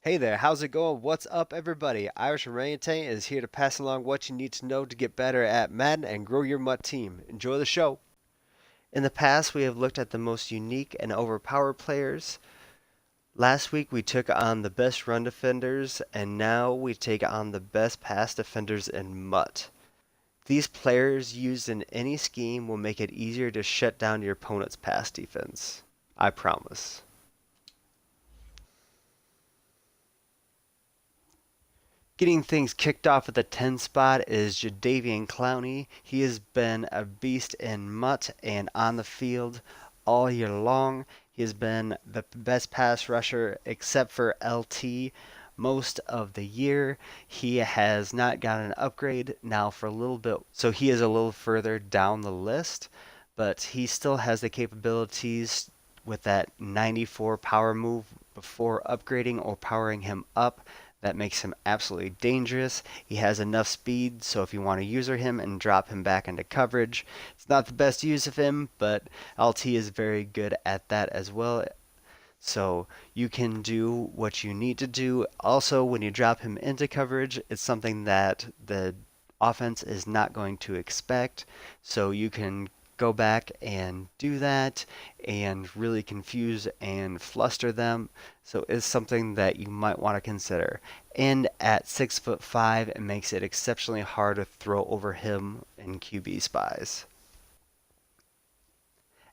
Hey there, how's it going? What's up, everybody? Irish Orangutan is here to pass along what you need to know to get better at Madden and grow your mutt team. Enjoy the show. In the past, we have looked at the most unique and overpowered players. Last week, we took on the best run defenders, and now we take on the best pass defenders in mutt. These players used in any scheme will make it easier to shut down your opponent's pass defense. I promise. Getting things kicked off at the 10 spot is Clowney. He has been a beast in mutt and on the field all year long. He has been the best pass rusher except for LT most of the year. He has not gotten an upgrade now for a little bit, so he is a little further down the list, but he still has the capabilities with that 94 power move before upgrading or powering him up that makes him absolutely dangerous. He has enough speed, so if you want to user him and drop him back into coverage, it's not the best use of him, but LT is very good at that as well. So you can do what you need to do. Also, when you drop him into coverage, it's something that the offense is not going to expect. So you can go back and do that and really confuse and fluster them. So it's something that you might want to consider. And at 6'5", it makes it exceptionally hard to throw over him in QB spies.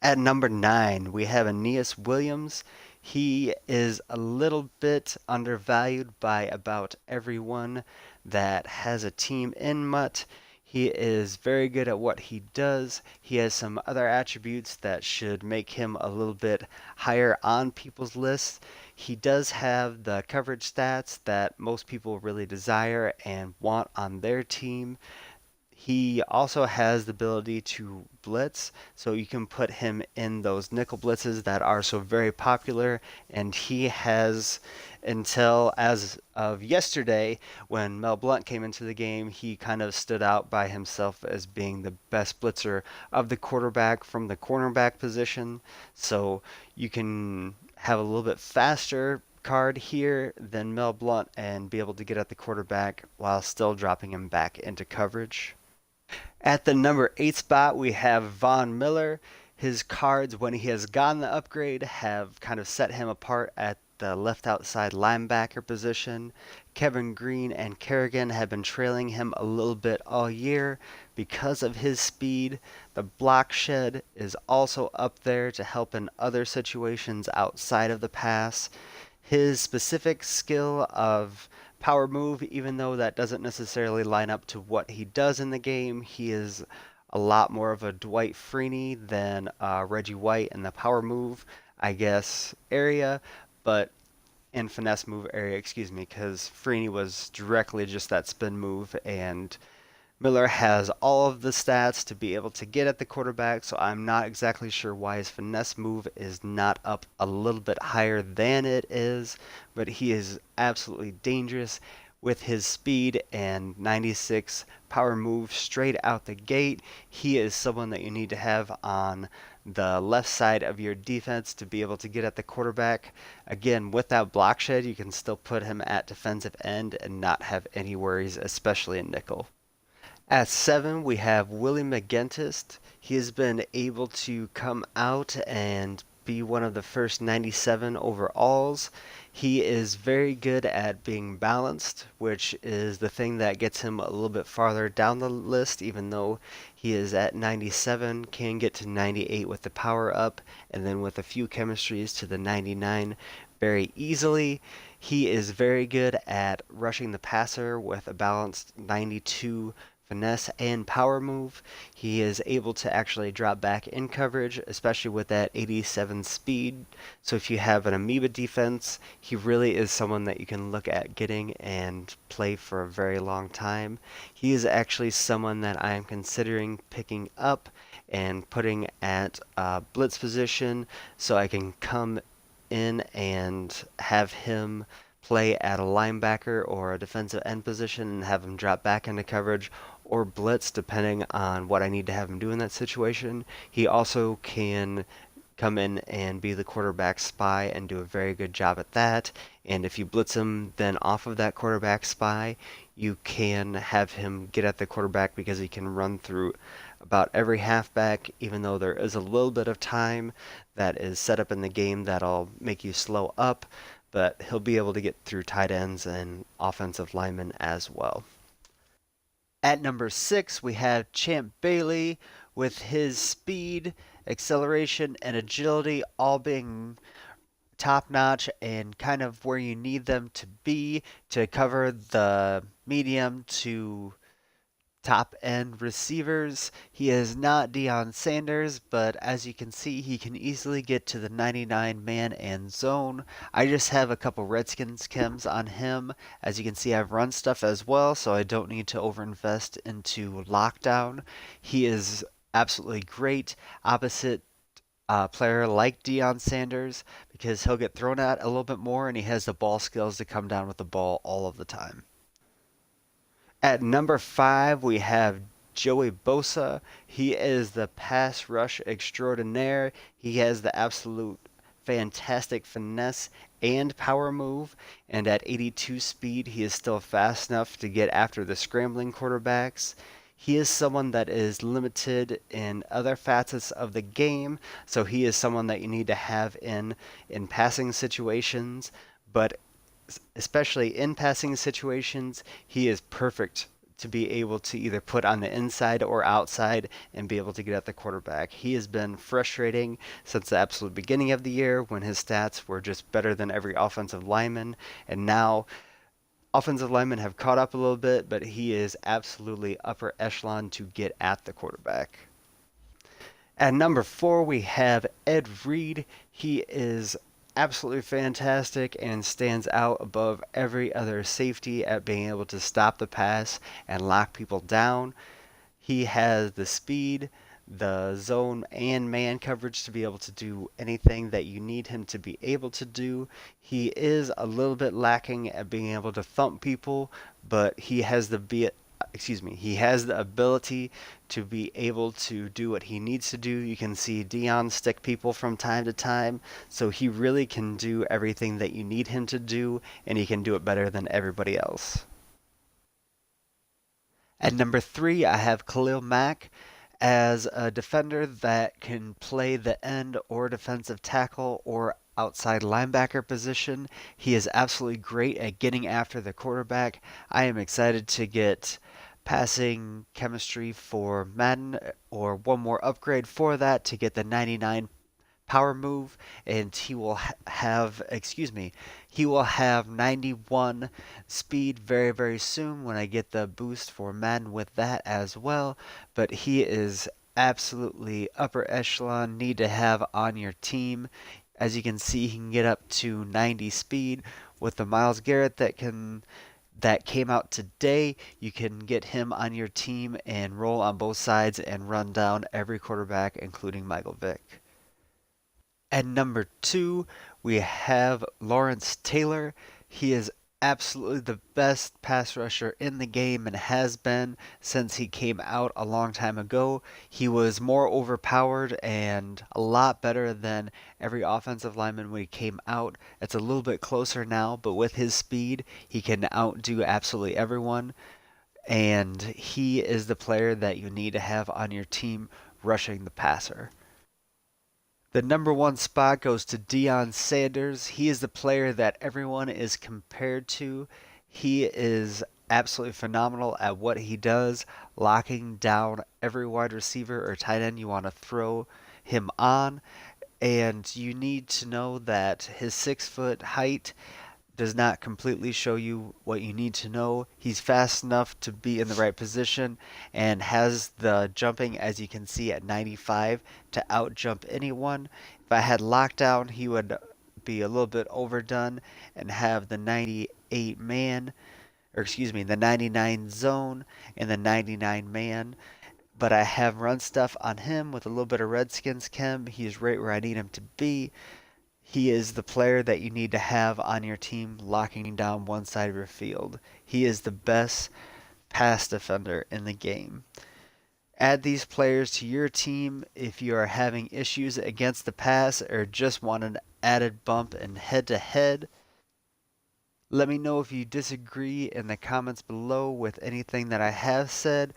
At number 9, we have Aeneas Williams. He is a little bit undervalued by about everyone that has a team in Mutt. He is very good at what he does. He has some other attributes that should make him a little bit higher on people's lists. He does have the coverage stats that most people really desire and want on their team. He also has the ability to blitz, so you can put him in those nickel blitzes that are so very popular. And he has, until as of yesterday, when Mel Blount came into the game, he kind of stood out by himself as being the best blitzer of the quarterback from the cornerback position. So you can have a little bit faster card here than Mel Blount and be able to get at the quarterback while still dropping him back into coverage. At the number 8 spot, we have Von Miller. His cards, when he has gotten the upgrade, have kind of set him apart at the left outside linebacker position. Kevin Green and Kerrigan have been trailing him a little bit all year because of his speed. The block shed is also up there to help in other situations outside of the pass. His specific skill of power move, even though that doesn't necessarily line up to what he does in the game, he is a lot more of a Dwight Freeney than Reggie White in the power move, I guess, area, but in finesse move area, excuse me, because Freeney was directly just that spin move, and Miller has all of the stats to be able to get at the quarterback, so I'm not exactly sure why his finesse move is not up a little bit higher than it is, but he is absolutely dangerous with his speed and 96 power move straight out the gate. He is someone that you need to have on the left side of your defense to be able to get at the quarterback. Again, with that block shed, you can still put him at defensive end and not have any worries, especially in nickel. At 7, we have Willie McGinest. He has been able to come out and be one of the first 97 overalls. He is very good at being balanced, which is the thing that gets him a little bit farther down the list, even though he is at 97, can get to 98 with the power up, and then with a few chemistries to the 99 very easily. He is very good at rushing the passer with a balanced 92 finesse and power move. He is able to actually drop back in coverage, especially with that 87 speed. So if you have an amoeba defense, he really is someone that you can look at getting and play for a very long time. He is actually someone that I am considering picking up and putting at blitz position so I can come in and have him play at a linebacker or a defensive end position and have him drop back into coverage or blitz depending on what I need to have him do in that situation. He also can come in and be the quarterback spy and do a very good job at that. And if you blitz him then off of that quarterback spy, you can have him get at the quarterback because he can run through about every halfback, even though there is a little bit of time that is set up in the game that'll make you slow up, but he'll be able to get through tight ends and offensive linemen as well. At number 6, we have Champ Bailey with his speed, acceleration, and agility all being top notch and kind of where you need them to be to cover the medium to top end receivers. He is not Deion Sanders, but as you can see, he can easily get to the 99 man and zone. I just have a couple Redskins chems on him. As you can see, I've run stuff as well, so I don't need to overinvest into lockdown. He is absolutely great opposite player like Deion Sanders because he'll get thrown at a little bit more and he has the ball skills to come down with the ball all of the time. At number 5, we have Joey Bosa. He is the pass rush extraordinaire. He has the absolute fantastic finesse and power move, and at 82 speed, he is still fast enough to get after the scrambling quarterbacks. He is someone that is limited in other facets of the game, so he is someone that you need to have in passing situations, but especially in passing situations, he is perfect to be able to either put on the inside or outside and be able to get at the quarterback. He has been frustrating since the absolute beginning of the year when his stats were just better than every offensive lineman, and now offensive linemen have caught up a little bit, but he is absolutely upper echelon to get at the quarterback. At number 4, we have Ed Reid. He is absolutely fantastic and stands out above every other safety at being able to stop the pass and lock people down. He has the speed, the zone, and man coverage to be able to do anything that you need him to be able to do. He is a little bit lacking at being able to thump people, but he has he has the ability to be able to do what he needs to do. You can see Deion stick people from time to time, so he really can do everything that you need him to do, and he can do it better than everybody else. At number 3, I have Mack as a defender that can play the end or defensive tackle or outside linebacker position. He is absolutely great at getting after the quarterback. I am excited to get passing chemistry for Madden or one more upgrade for that to get the 99 power move, and he will have 91 speed very, very soon when I get the boost for Madden with that as well. But he is absolutely upper echelon, need to have on your team. As you can see, he can get up to 90 speed with the Myles Garrett that came out today. You can get him on your team and roll on both sides and run down every quarterback, including Michael Vick. At number 2, we have Lawrence Taylor. He is absolutely the best pass rusher in the game and has been since he came out a long time ago. He was more overpowered and a lot better than every offensive lineman when he came out. It's a little bit closer now, but with his speed, he can outdo absolutely everyone. And he is the player that you need to have on your team rushing the passer. The number 1 spot goes to Deion Sanders. He is the player that everyone is compared to. He is absolutely phenomenal at what he does, locking down every wide receiver or tight end you want to throw him on. And you need to know that his 6-foot height does not completely show you what you need to know. He's fast enough to be in the right position and has the jumping, as you can see, at 95 to outjump anyone. If I had lockdown, he would be a little bit overdone and have the 98 man, the 99 zone and the 99 man. But I have run stuff on him with a little bit of Redskins chem. He's right where I need him to be. He is the player that you need to have on your team locking down one side of your field. He is the best pass defender in the game. Add these players to your team if you are having issues against the pass or just want an added bump in head-to-head. Let me know if you disagree in the comments below with anything that I have said,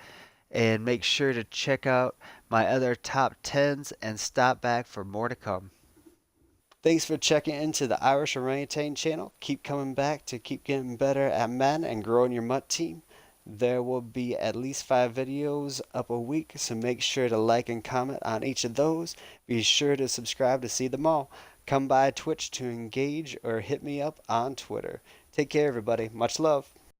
and make sure to check out my other top 10s and stop back for more to come. Thanks for checking into the Irish Orangutan channel. Keep coming back to keep getting better at Madden and growing your MUT team. There will be at least 5 videos up a week, so make sure to like and comment on each of those. Be sure to subscribe to see them all. Come by Twitch to engage or hit me up on Twitter. Take care, everybody. Much love.